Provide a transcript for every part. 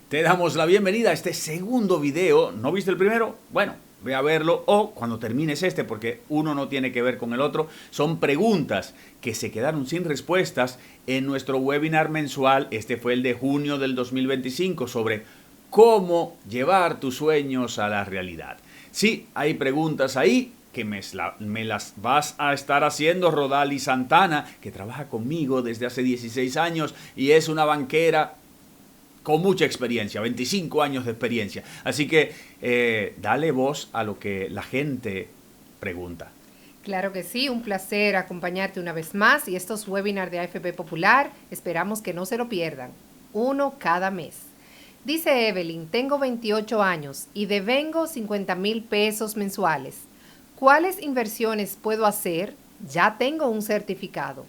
Te damos la bienvenida a este segundo video. ¿No viste el primero? Bueno, ve a verlo o cuando termines este, porque uno no tiene que ver con el otro. Son preguntas que se quedaron sin respuestas en nuestro webinar mensual. Este fue el de junio del 2025 sobre cómo llevar tus sueños a la realidad. Sí, hay preguntas ahí que me las vas a estar haciendo Rodali Santana, que trabaja conmigo desde hace 16 años y es una banquera con mucha experiencia, 25 años de experiencia. Así que dale voz a lo que la gente pregunta. Claro que sí, un placer acompañarte una vez más y estos webinars de AFP Popular, esperamos que no se lo pierdan, uno cada mes. Dice Evelyn, tengo 28 años y devengo 50,000 pesos mensuales. ¿Cuáles inversiones puedo hacer? Ya tengo un certificado.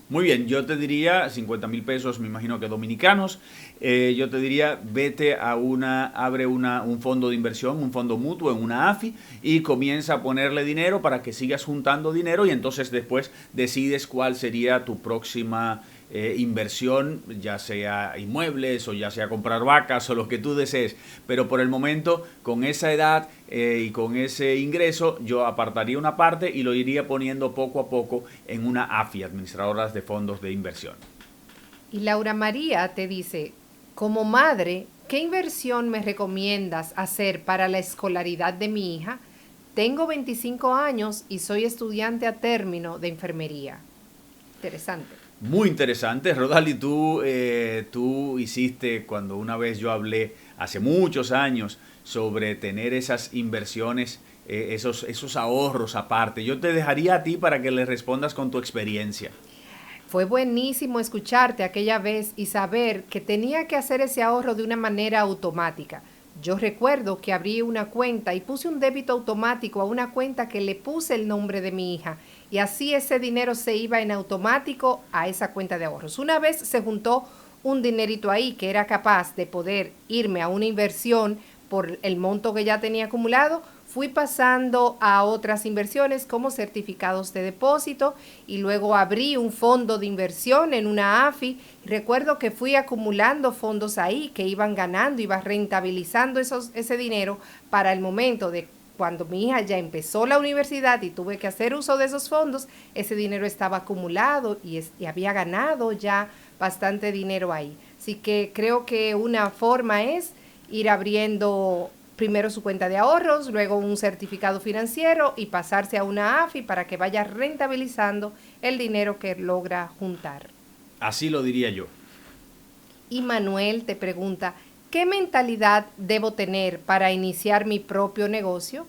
Muy bien, yo te diría 50,000 pesos, me imagino que dominicanos. Yo te diría, vete a abre un fondo de inversión, un fondo mutuo en una AFI y comienza a ponerle dinero para que sigas juntando dinero y entonces después decides cuál sería tu próxima inversión, ya sea inmuebles o ya sea comprar vacas o lo que tú desees. Pero por el momento, con esa edad y con ese ingreso, yo apartaría una parte y lo iría poniendo poco a poco en una AFI, administradoras de fondos de inversión. Y Laura María te dice, como madre, ¿qué inversión me recomiendas hacer para la escolaridad de mi hija? Tengo 25 años y soy estudiante a término de enfermería. Interesante. Muy interesante, Rodali, tú hiciste cuando una vez yo hablé hace muchos años sobre tener esas inversiones, esos ahorros aparte. Yo te dejaría a ti para que le respondas con tu experiencia. Fue buenísimo escucharte aquella vez y saber que tenía que hacer ese ahorro de una manera automática. Yo recuerdo que abrí una cuenta y puse un débito automático a una cuenta que le puse el nombre de mi hija y así ese dinero se iba en automático a esa cuenta de ahorros. Una vez se juntó un dinerito ahí que era capaz de poder irme a una inversión por el monto que ya tenía acumulado, fui pasando a otras inversiones como certificados de depósito y luego abrí un fondo de inversión en una AFI. Recuerdo que fui acumulando fondos ahí que iban ganando, iba rentabilizando ese dinero para el momento de cuando mi hija ya empezó la universidad y tuve que hacer uso de esos fondos, ese dinero estaba acumulado y había ganado ya bastante dinero ahí. Así que creo que una forma es ir abriendo primero su cuenta de ahorros, luego un certificado financiero y pasarse a una AFI para que vaya rentabilizando el dinero que logra juntar. Así lo diría yo. Y Manuel te pregunta, ¿qué mentalidad debo tener para iniciar mi propio negocio?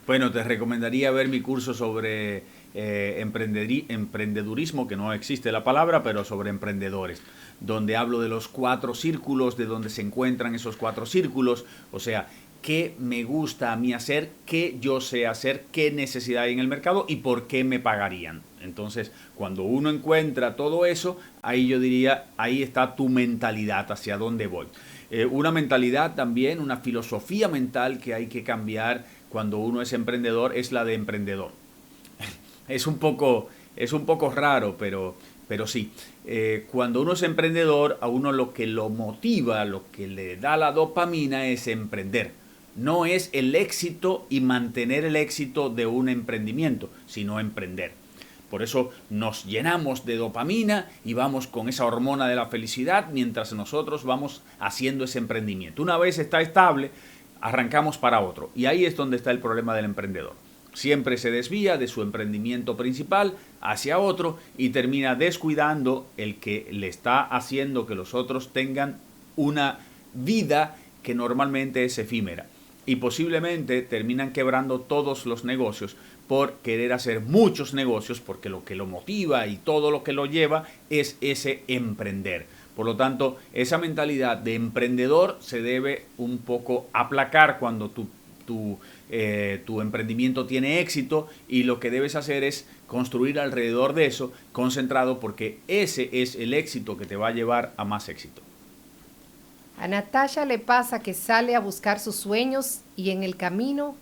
Bueno, te recomendaría ver mi curso sobre emprendedurismo, que no existe la palabra, pero sobre emprendedores, donde hablo de los 4 círculos, de donde se encuentran esos 4 círculos, o sea, qué me gusta a mí hacer, qué yo sé hacer, qué necesidad hay en el mercado y por qué me pagarían. Entonces, cuando uno encuentra todo eso, ahí yo diría, ahí está tu mentalidad, hacia dónde voy. Una mentalidad también, una filosofía mental que hay que cambiar cuando uno es emprendedor es la de emprendedor. Es un poco raro, pero sí. Cuando uno es emprendedor, a uno lo que lo motiva, lo que le da la dopamina es emprender. No es el éxito y mantener el éxito de un emprendimiento, sino emprender. Por eso nos llenamos de dopamina y vamos con esa hormona de la felicidad mientras nosotros vamos haciendo ese emprendimiento. Una vez está estable, arrancamos para otro. Y ahí es donde está el problema del emprendedor. Siempre se desvía de su emprendimiento principal hacia otro y termina descuidando el que le está haciendo que los otros tengan una vida que normalmente es efímera. Y posiblemente terminan quebrando todos los negocios por querer hacer muchos negocios, porque lo que lo motiva y todo lo que lo lleva es ese emprender. Por lo tanto, esa mentalidad de emprendedor se debe un poco aplacar cuando tu emprendimiento tiene éxito y lo que debes hacer es construir alrededor de eso concentrado porque ese es el éxito que te va a llevar a más éxito. A Natasha le pasa que sale a buscar sus sueños y en el camino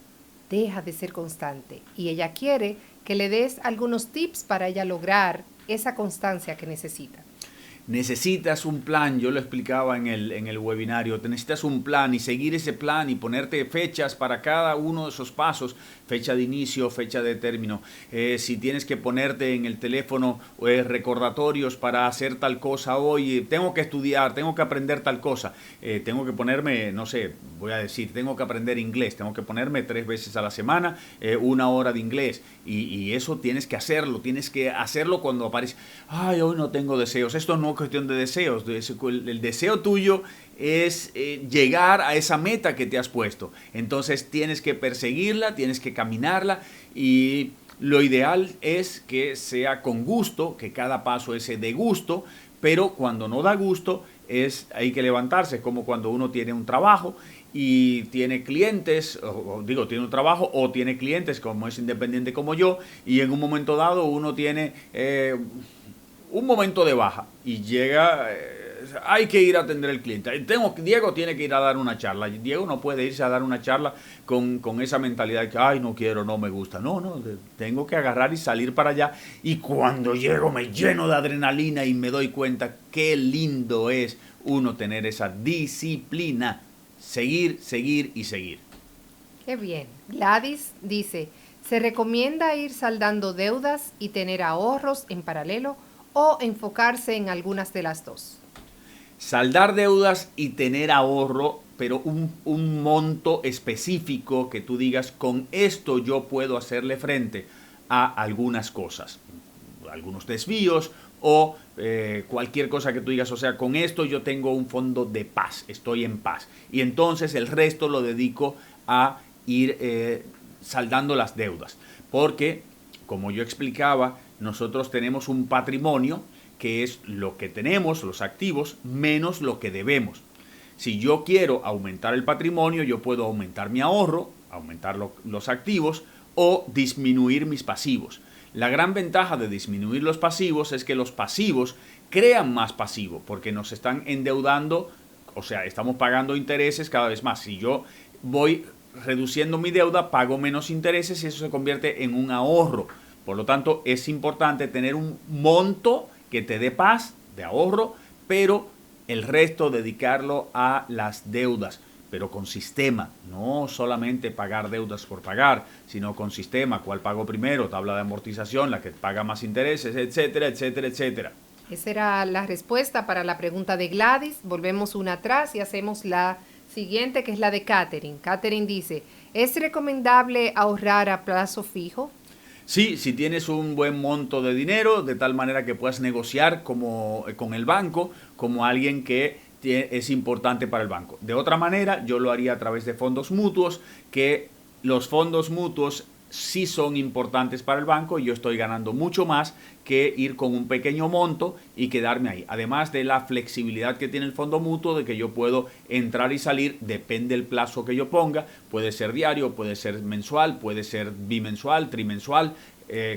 deja de ser constante y ella quiere que le des algunos tips para ella lograr esa constancia que necesita. necesitas un plan. Yo lo explicaba en el webinario. Te necesitas un plan y seguir ese plan y ponerte fechas para cada uno de esos pasos. Fecha de inicio, fecha de término. Si tienes que ponerte en el teléfono recordatorios para hacer tal cosa hoy, tengo que estudiar, tengo que aprender tal cosa, tengo que ponerme, no sé, voy a decir, tengo que aprender inglés, tengo que ponerme 3 veces a la semana 1 hora de inglés, y eso tienes que hacerlo cuando aparece, ay, hoy no tengo deseos. Esto no es cuestión de deseos, el deseo tuyo es llegar a esa meta que te has puesto. Entonces tienes que perseguirla, tienes que caminarla, y lo ideal es que sea con gusto, que cada paso ese dé gusto, pero cuando no da gusto hay que levantarse. Es como cuando uno tiene un trabajo y tiene clientes, tiene un trabajo o tiene clientes, como es independiente como yo, y en un momento dado uno tiene un momento de baja y llega, hay que ir a atender al cliente. Diego tiene que ir a dar una charla. Diego no puede irse a dar una charla con esa mentalidad de que, ay, no quiero, no me gusta. No, tengo que agarrar y salir para allá. Y cuando llego me lleno de adrenalina y me doy cuenta qué lindo es uno tener esa disciplina. Seguir, seguir y seguir. Qué bien. Gladys dice, ¿se recomienda ir saldando deudas y tener ahorros en paralelo o enfocarse en algunas de las dos? Saldar deudas y tener ahorro, pero un monto específico que tú digas, con esto yo puedo hacerle frente a algunas cosas, algunos desvíos o cualquier cosa que tú digas, o sea, con esto yo tengo un fondo de paz, estoy en paz. Y entonces el resto lo dedico a ir saldando las deudas. Porque, como yo explicaba, nosotros tenemos un patrimonio que es lo que tenemos, los activos, menos lo que debemos. Si yo quiero aumentar el patrimonio, yo puedo aumentar mi ahorro, aumentar los activos o disminuir mis pasivos. La gran ventaja de disminuir los pasivos es que los pasivos crean más pasivo porque nos están endeudando, o sea, estamos pagando intereses cada vez más. Si yo voy reduciendo mi deuda, pago menos intereses y eso se convierte en un ahorro. Por lo tanto, es importante tener un monto que te dé paz, de ahorro, pero el resto dedicarlo a las deudas, pero con sistema, no solamente pagar deudas por pagar, sino con sistema, cuál pago primero, tabla de amortización, la que paga más intereses, etcétera, etcétera, etcétera. Esa era la respuesta para la pregunta de Gladys. Volvemos una atrás y hacemos la siguiente, que es la de Catherine. Catherine dice, ¿es recomendable ahorrar a plazo fijo? Sí, si tienes un buen monto de dinero, de tal manera que puedas negociar con el banco, como alguien que es importante para el banco. De otra manera, yo lo haría a través de fondos mutuos, que los fondos mutuos sí son importantes para el banco y yo estoy ganando mucho más que ir con un pequeño monto y quedarme ahí. Además de la flexibilidad que tiene el fondo mutuo, de que yo puedo entrar y salir, depende del plazo que yo ponga, puede ser diario, puede ser mensual, puede ser bimensual, trimensual,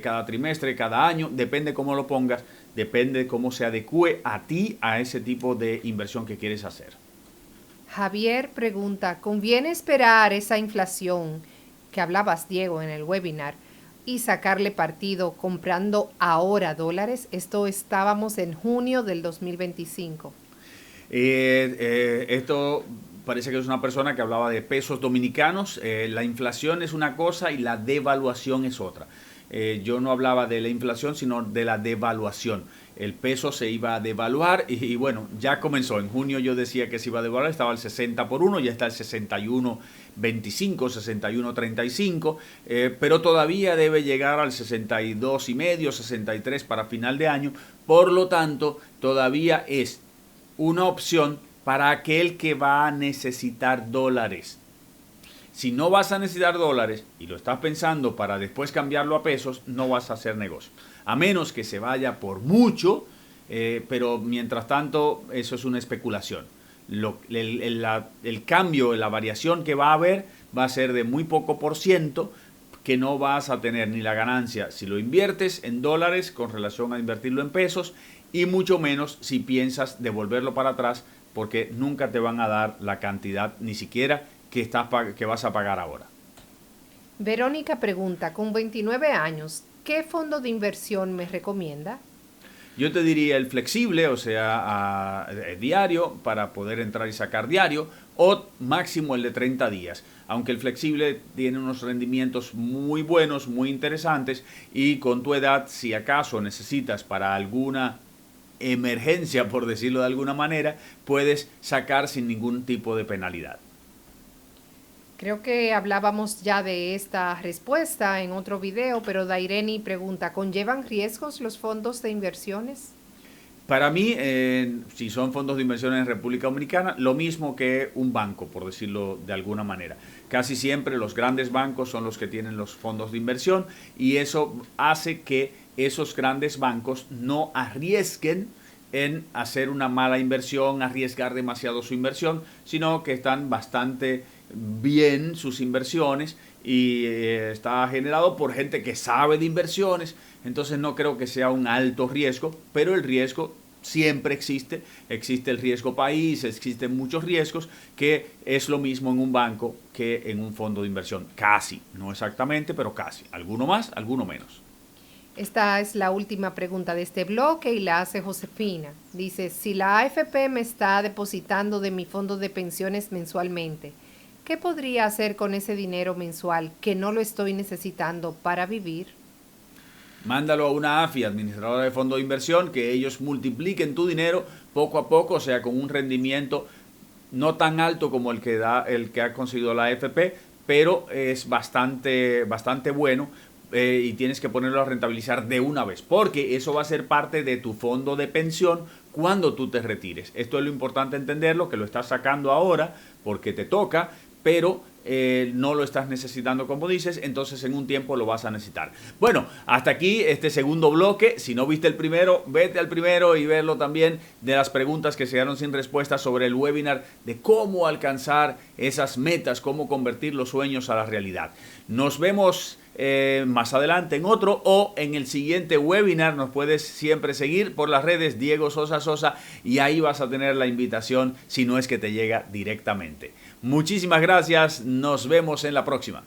cada trimestre, cada año, depende cómo lo pongas, depende cómo se adecue a ti, a ese tipo de inversión que quieres hacer. Javier pregunta, ¿conviene esperar esa inflación que hablabas, Diego, en el webinar y sacarle partido comprando ahora dólares? Esto estábamos en junio del 2025. Esto parece que es una persona que hablaba de pesos dominicanos. La inflación es una cosa y la devaluación es otra. Yo no hablaba de la inflación, sino de la devaluación. El peso se iba a devaluar y bueno, ya comenzó. En junio yo decía que se iba a devaluar, estaba el 60 por 1, ya está el 61.25, 61.35, pero todavía debe llegar al 62.5, 63 para final de año. Por lo tanto, todavía es una opción para aquel que va a necesitar dólares. Si no vas a necesitar dólares y lo estás pensando para después cambiarlo a pesos, no vas a hacer negocio. A menos que se vaya por mucho, pero mientras tanto eso es una especulación. El cambio, la variación que va a haber va a ser de muy poco por ciento, que no vas a tener ni la ganancia si lo inviertes en dólares con relación a invertirlo en pesos y mucho menos si piensas devolverlo para atrás, porque nunca te van a dar la cantidad ni siquiera que vas a pagar ahora. Verónica pregunta, con 29 años, ¿qué fondo de inversión me recomienda? Yo te diría el flexible, o sea, diario, para poder entrar y sacar diario, o máximo el de 30 días. Aunque el flexible tiene unos rendimientos muy buenos, muy interesantes, y con tu edad, si acaso necesitas para alguna emergencia, por decirlo de alguna manera, puedes sacar sin ningún tipo de penalidad. Creo que hablábamos ya de esta respuesta en otro video, pero Daireni pregunta, ¿conllevan riesgos los fondos de inversiones? Para mí, si son fondos de inversión en República Dominicana, lo mismo que un banco, por decirlo de alguna manera. Casi siempre los grandes bancos son los que tienen los fondos de inversión y eso hace que esos grandes bancos no arriesguen en hacer una mala inversión, arriesgar demasiado su inversión, sino que están bastante bien sus inversiones y está generado por gente que sabe de inversiones, entonces no creo que sea un alto riesgo, pero el riesgo siempre existe, existe el riesgo país, existen muchos riesgos, que es lo mismo en un banco que en un fondo de inversión, casi, no exactamente, pero casi, alguno más, alguno menos. Esta es la última pregunta de este bloque y la hace Josefina. Dice, si la AFP me está depositando de mi fondo de pensiones mensualmente, ¿qué podría hacer con ese dinero mensual que no lo estoy necesitando para vivir? Mándalo a una AFI, administradora de fondo de inversión, que ellos multipliquen tu dinero poco a poco, o sea, con un rendimiento no tan alto como el que ha conseguido la AFP, pero es bastante bueno. Y tienes que ponerlo a rentabilizar de una vez, porque eso va a ser parte de tu fondo de pensión cuando tú te retires. Esto es lo importante entenderlo, que lo estás sacando ahora porque te toca, pero no lo estás necesitando como dices, entonces en un tiempo lo vas a necesitar. Bueno, hasta aquí este segundo bloque. Si no viste el primero, vete al primero y verlo también, de las preguntas que se quedaron sin respuesta sobre el webinar de cómo alcanzar esas metas, cómo convertir los sueños a la realidad. Nos vemos más adelante en otro o en el siguiente webinar. Nos puedes siempre seguir por las redes Diego Sosa Sosa y ahí vas a tener la invitación si no es que te llega directamente. Muchísimas gracias, nos vemos en la próxima.